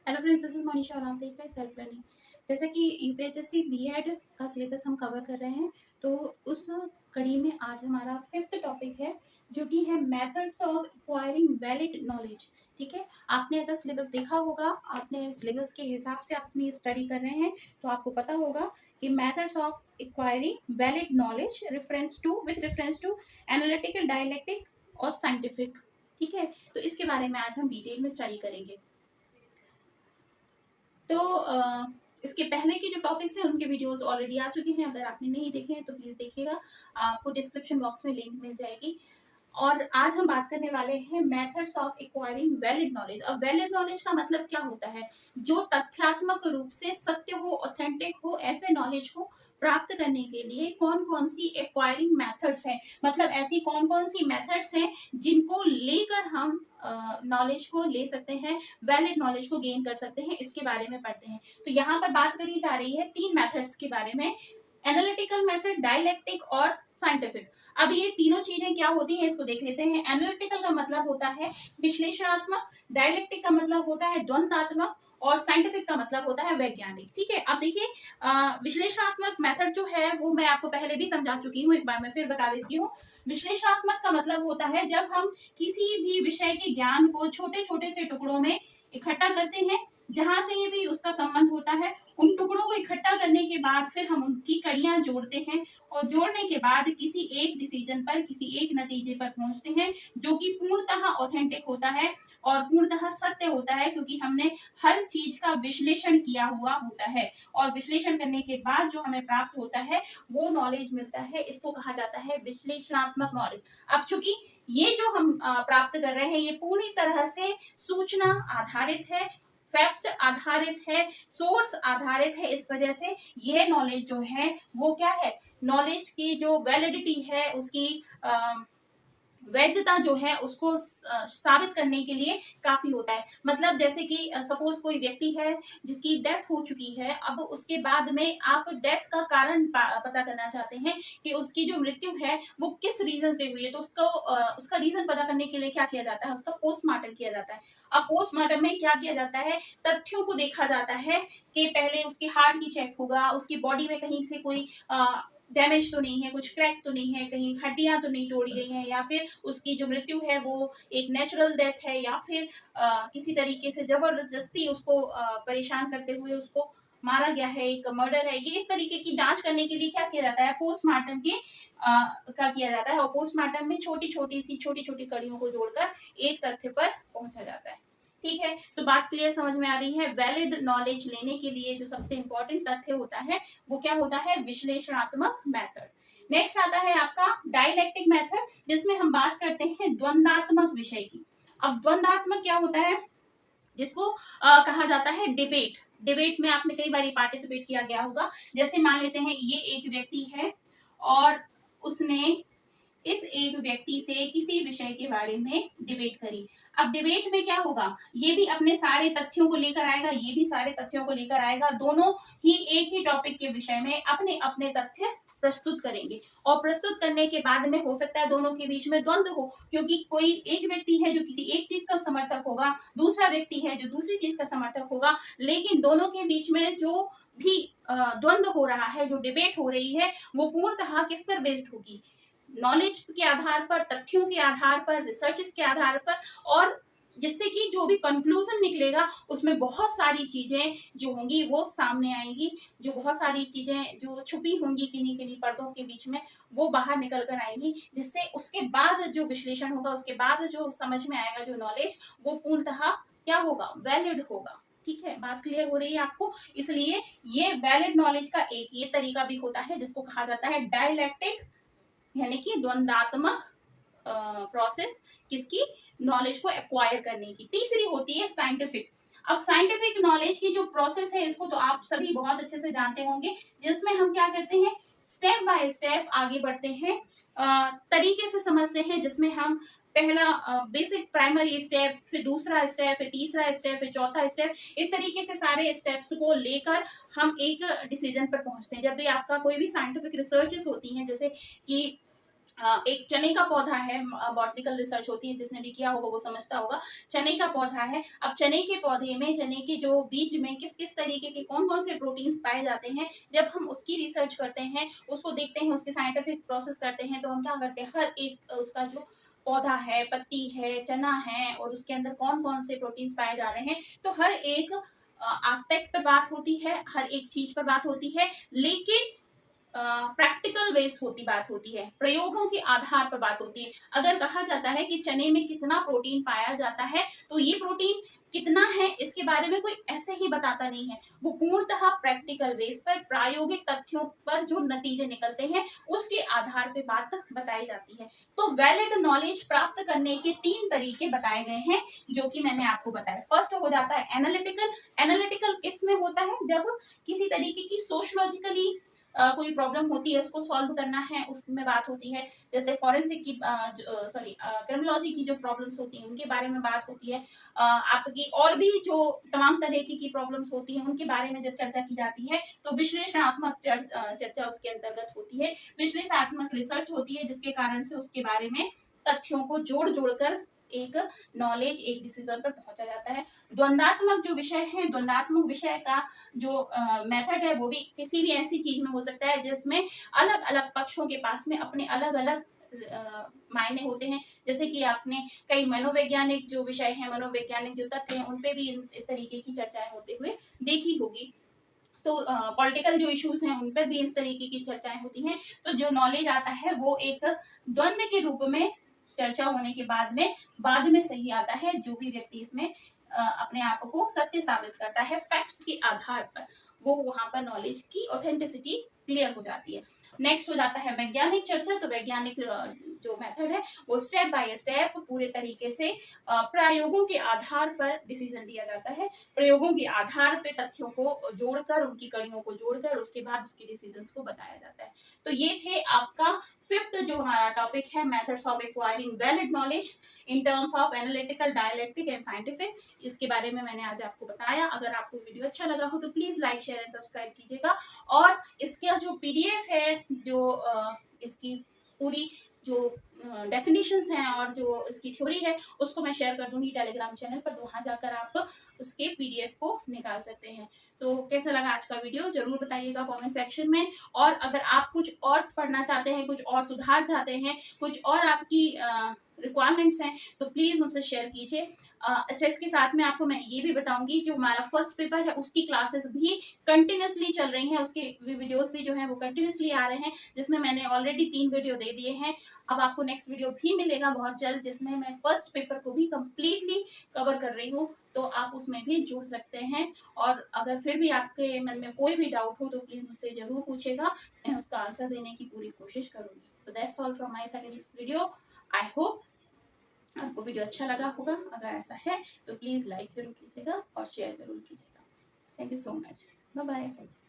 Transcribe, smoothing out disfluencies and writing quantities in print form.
Hello friends, this is Manisha और आप देख रहे हैं सेल्फ लर्निंग। जैसा कि यूपीएचएससी बीएड का सिलेबस हम कवर कर रहे हैं, तो उस कड़ी में आज हमारा फिफ्थ टॉपिक है, जो कि है methods of acquiring valid knowledge. ठीक है, आपने अगर सिलेबस देखा होगा, आपने सिलेबस के हिसाब से अपनी स्टडी कर रहे हैं, तो आपको पता होगा कि methods of acquiring valid knowledge reference to analytical, dialectic और साइंटिफिक। ठीक है, तो इसके बारे में आज हम डिटेल में स्टडी करेंगे। तो इसके पहले के जो टॉपिक्स हैं उनके वीडियोस ऑलरेडी आ चुके हैं, अगर आपने नहीं देखे हैं तो प्लीज देखिएगा, आपको डिस्क्रिप्शन बॉक्स में लिंक मिल जाएगी। और आज हम बात करने वाले हैं methods of acquiring valid knowledge. अब वैलिड नॉलेज का मतलब क्या होता है? जो तथ्यात्मक रूप से सत्य हो, ऑथेंटिक हो, ऐसे नॉलेज को प्राप्त करने के लिए कौन कौन सी एक्वायरिंग मेथड्स हैं, मतलब ऐसी कौन कौन सी मेथड्स हैं जिनको लेकर हम नॉलेज को ले सकते हैं, वैलिड नॉलेज को गेन कर सकते हैं, इसके बारे में पढ़ते हैं। तो यहाँ पर बात करी जा रही है तीन मेथड्स के बारे में, एनालिटिकल मेथड, डायलेक्टिक और साइंटिफिक। अब ये तीनों चीजें क्या होती हैं इसको देख लेते हैं। एनालिटिकल का मतलब होता है विश्लेषणात्मक, डायलेक्टिक का मतलब होता है द्वंद्वात्मक और साइंटिफिक का मतलब होता है वैज्ञानिक। ठीक है, अब देखिए विश्लेषणात्मक मेथड जो है वो मैं आपको पहले भी समझा चुकी हूँ, एक बार मैं फिर बता देती हूँ। विश्लेषणात्मक का मतलब होता है जब हम किसी भी विषय के ज्ञान को छोटे छोटे से टुकड़ों में इकट्ठा करते हैं, जहां से भी उसका संबंध होता है, उन टुकड़ों को इकट्ठा करने के बाद फिर हम उनकी कड़ियां जोड़ते हैं और जोड़ने के बाद किसी एक डिसीजन पर, किसी एक नतीजे पर पहुंचते हैं, जो कि पूर्णतः ऑथेंटिक होता है और पूर्णतः सत्य होता है, क्योंकि हमने हर चीज का विश्लेषण किया हुआ होता है। और विश्लेषण करने के बाद जो हमें प्राप्त होता है वो नॉलेज मिलता है, इसको कहा जाता है विश्लेषणात्मक नॉलेज। अब चूंकि ये जो हम प्राप्त कर रहे हैं ये पूरी तरह से सूचना आधारित है, फैक्ट आधारित है, सोर्स आधारित है, इस वजह से ये नॉलेज जो है वो क्या है, नॉलेज की जो वैलिडिटी है, उसकी वैधता जो है उसको साबित करने के लिए काफी होता है। मतलब जैसे कि सपोज कोई व्यक्ति है जिसकी डेथ हो चुकी है, अब उसके बाद में आप डेथ का कारण पता करना चाहते हैं कि उसकी जो मृत्यु है वो किस रीजन से हुई है, तो उसको उसका रीजन पता करने के लिए क्या किया जाता है, उसका पोस्टमार्टम किया जाता है। अब पोस्टमार्टम में क्या किया जाता है, तथ्यों को देखा जाता है कि पहले उसकी हार्ट की चेक होगा, उसकी बॉडी में कहीं से कोई डैमेज तो नहीं है, कुछ क्रैक तो नहीं है, कहीं हड्डियां तो नहीं तोड़ी गई हैं, या फिर उसकी जो मृत्यु है वो एक नेचुरल डेथ है, या फिर किसी तरीके से जबरदस्ती उसको परेशान करते हुए उसको मारा गया है, एक मर्डर है। ये इस तरीके की जांच करने के लिए क्या किया जाता है, पोस्टमार्टम के का किया जाता है। और पोस्टमार्टम में छोटी छोटी कड़ियों को जोड़कर एक तथ्य पर पहुंचा जाता है। ठीक है, तो बात क्लियर समझ में आ रही है। वैलिड नॉलेज लेने के लिए जो सबसे इंपॉर्टेंट तथ्य होता है वो क्या होता है, विश्लेषणात्मक मेथड। नेक्स्ट आता है आपका डायलेक्टिक मेथड, जिसमें हम बात करते हैं द्वंद्वात्मक विषय की। अब द्वंद्वात्मक क्या होता है, जिसको कहा जाता है डिबेट। डिबेट में आपने कई बार पार्टिसिपेट किया गया होगा। जैसे मान लेते हैं ये एक व्यक्ति है और उसने इस एक व्यक्ति से किसी विषय के बारे में डिबेट करी। अब डिबेट में क्या होगा, ये भी अपने सारे तथ्यों को लेकर आएगा, ये भी सारे तथ्यों को लेकर आएगा, दोनों ही एक ही टॉपिक के विषय में अपने अपने तथ्य प्रस्तुत करेंगे। और प्रस्तुत करने के बाद में हो सकता है दोनों के बीच में द्वंद्व हो, क्योंकि कोई एक व्यक्ति है जो किसी एक चीज का समर्थक होगा, दूसरा व्यक्ति है जो दूसरी चीज का समर्थक होगा, लेकिन दोनों के बीच में जो भी द्वंद्व हो रहा है, जो डिबेट हो रही है, वो पूर्णतः किस पर बेस्ड होगी, नॉलेज के आधार पर, तथ्यों के आधार पर, रिसर्चेस के आधार पर, और जिससे कि जो भी कंक्लूजन निकलेगा उसमें बहुत सारी चीजें जो होंगी वो सामने आएंगी, जो बहुत सारी चीजें जो छुपी होंगी किन्हीं किन्हीं पर्दों के बीच में वो बाहर निकल कर आएंगी, जिससे उसके बाद जो विश्लेषण होगा, उसके बाद जो समझ में आएगा जो नॉलेज, वो पूर्णतः क्या होगा, वैलिड होगा। ठीक है, बात क्लियर हो रही है आपको। इसलिए ये वैलिड नॉलेज का एक ये तरीका भी होता है जिसको कहा जाता है डायलेक्टिक, यानी कि द्वंद्वात्मक प्रोसेस किसकी, नॉलेज को एक्वायर करने की। तीसरी होती है साइंटिफिक। अब साइंटिफिक नॉलेज की जो प्रोसेस है इसको तो आप सभी बहुत अच्छे से जानते होंगे, जिसमें हम क्या करते हैं, स्टेप बाय स्टेप आगे बढ़ते हैं, तरीके से समझते हैं, जिसमें हम पहला बेसिक प्राइमरी स्टेप, फिर दूसरा स्टेप, फिर तीसरा स्टेप, फिर चौथा स्टेप, इस तरीके से सारे स्टेप्स को लेकर हम एक डिसीजन पर पहुंचते हैं। जब भी आपका कोई भी साइंटिफिक रिसर्चेस होती हैं, जैसे कि एक चने का पौधा है, बॉटनिकल रिसर्च होती है, जिसने भी किया होगा वो समझता होगा। चने का पौधा है, अब चने के पौधे में, चने के जो बीज में किस किस तरीके के कौन कौन से प्रोटीन्स पाए जाते हैं, जब हम उसकी रिसर्च करते हैं, उसको देखते हैं, उसके साइंटिफिक प्रोसेस करते हैं, तो हम क्या करते हैं, हर एक उसका जो पौधा है, पत्ती है, चना है, और उसके अंदर कौन कौन से प्रोटीन्स पाए जा रहे हैं, तो हर एक एस्पेक्ट पर बात होती है, हर एक चीज पर बात होती है, लेकिन प्रैक्टिकल बेस होती बात होती है, प्रयोगों के आधार पर बात होती है। अगर कहा जाता है कि चने में कितना प्रोटीन पाया जाता है, तो ये प्रोटीन कितना है इसके बारे में कोई ऐसे ही बताता नहीं है, वो पूर्णतः प्रैक्टिकल बेस पर, प्रायोगिक तथ्यों पर जो नतीजे निकलते हैं उसके आधार पे बात बताई जाती है। तो वैलिड नॉलेज प्राप्त करने के 3 तरीके बताए गए हैं, जो कि मैंने आपको बताया। फर्स्ट हो जाता है एनालिटिकल। एनालिटिकल किस में होता है, जब किसी तरीके की सोशलॉजिकली कोई प्रॉब्लम होती है, उसको सॉल्व करना है, उसमें बात होती है। जैसे फॉरेंसिक की क्रिमिनोलॉजी की जो प्रॉब्लम्स होती हैं उनके बारे में बात होती है। आपकी और भी जो तमाम तरीके की प्रॉब्लम्स होती हैं उनके बारे में जब चर्चा की जाती है, तो विश्लेषणात्मक चर्चा उसके अंतर्गत होती है। विश्लेषणात्मक रिसर्च होती है, जिसके कारण से उसके बारे में तथ्यों को जोड़ जोड़कर एक नॉलेज, एक डिसीजन पर पहुंचा जाता है। द्वंदात्मक जो विषय है, द्वंदात्मक विषय का जो मेथड है, वो भी किसी भी ऐसी चीज में हो सकता है जिसमें अलग अलग पक्षों के पास में अपने अलग अलग मायने होते हैं। जैसे कि आपने कई मनोवैज्ञानिक जो विषय है, मनोवैज्ञानिक जो तथ्य हैं, उनपे भी इस तरीके की चर्चाएं होते हुए देखी होगी। तो पॉलिटिकल जो इश्यूज हैं उन पर भी इस तरीके की चर्चाएं होती हैं। तो जो नॉलेज आता है वो एक द्वंद्व के रूप में चर्चा होने के बाद में सही आता है, जो भी व्यक्ति इसमें अपने आप को सत्य साबित करता है फैक्ट्स के आधार पर, वो वहां पर नॉलेज की ऑथेंटिसिटी क्लियर हो जाती है। नेक्स्ट हो जाता है वैज्ञानिक चर्चा। तो वैज्ञानिक जो मेथड है वो स्टेप बाय स्टेप पूरे तरीके से प्रयोगों के आधार पर डिसीजन लिया जाता है। प्रयोगों के आधार पे तथ्यों को जोड़कर, उनकी कड़ियों को जोड़कर उसके बाद उसके डिसीजंस को बताया जाता है। तो ये थे आपका 5th जो हमारा टॉपिक है, methods of acquiring valid knowledge in terms of analytical, dialectic and scientific. इसके बारे में मैंने आज आपको बताया। अगर आपको वीडियो अच्छा लगा हो तो please like, share and subscribe कीजिएगा। और इसका जो पीडीएफ है, जो इसकी पूरी जो डेफिनेशंस हैं और जो इसकी थ्योरी है, उसको मैं शेयर कर दूंगी टेलीग्राम चैनल पर, तो वहां जाकर आप उसके पीडीएफ को निकाल सकते हैं। तो कैसा लगा आज का वीडियो जरूर बताइएगा कमेंट सेक्शन में। और अगर आप कुछ और पढ़ना चाहते हैं, कुछ और सुधार चाहते हैं, कुछ और आपकी रिक्वायरमेंट्स हैं, तो प्लीज मुझसे शेयर कीजिए। अच्छा, इसके साथ में आपको मैं ये भी बताऊंगी, जो हमारा फर्स्ट पेपर है उसकी क्लासेस भी कंटिन्यूसली चल रही हैं, उसके वीडियोस भी जो हैं वो कंटिन्यूसली आ रहे हैं, जिसमें मैंने ऑलरेडी 3 वीडियो दे दिए हैं। अब आपको नेक्स्ट वीडियो भी मिलेगा बहुत जल्द, जिसमें मैं फर्स्ट पेपर को भी कंप्लीटली कवर कर रही हूँ, तो आप उसमें भी जुड़ सकते हैं। और अगर फिर भी आपके मन में कोई भी डाउट हो तो प्लीज मुझसे जरूर पूछेगा, मैं उसका आंसर देने की पूरी कोशिश करूंगी। So that's all from my side in this video. I hope आपको वीडियो अच्छा लगा होगा। अगर ऐसा है तो प्लीज लाइक जरूर कीजिएगा और शेयर जरूर कीजिएगा। Thank you so much. Bye bye.